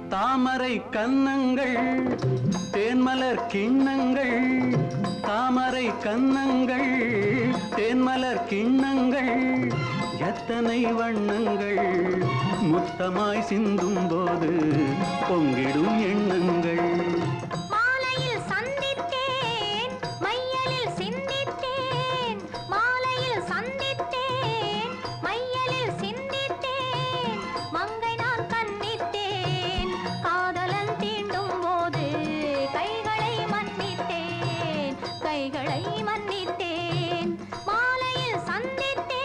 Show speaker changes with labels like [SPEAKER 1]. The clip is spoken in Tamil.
[SPEAKER 1] தாமரை கன்னங்கள் தேன்மலர் கிண்ணங்கள் தாமரை கன்னங்கள் தேன்மலர் கிண்ணங்கள் எத்தனை வண்ணங்கள் முத்தமாய் சிந்தும் போது பொங்கிடும் எண்ணங்கள்
[SPEAKER 2] கைகளை மன்னித்தேன் மாலையில் சந்தித்தேன்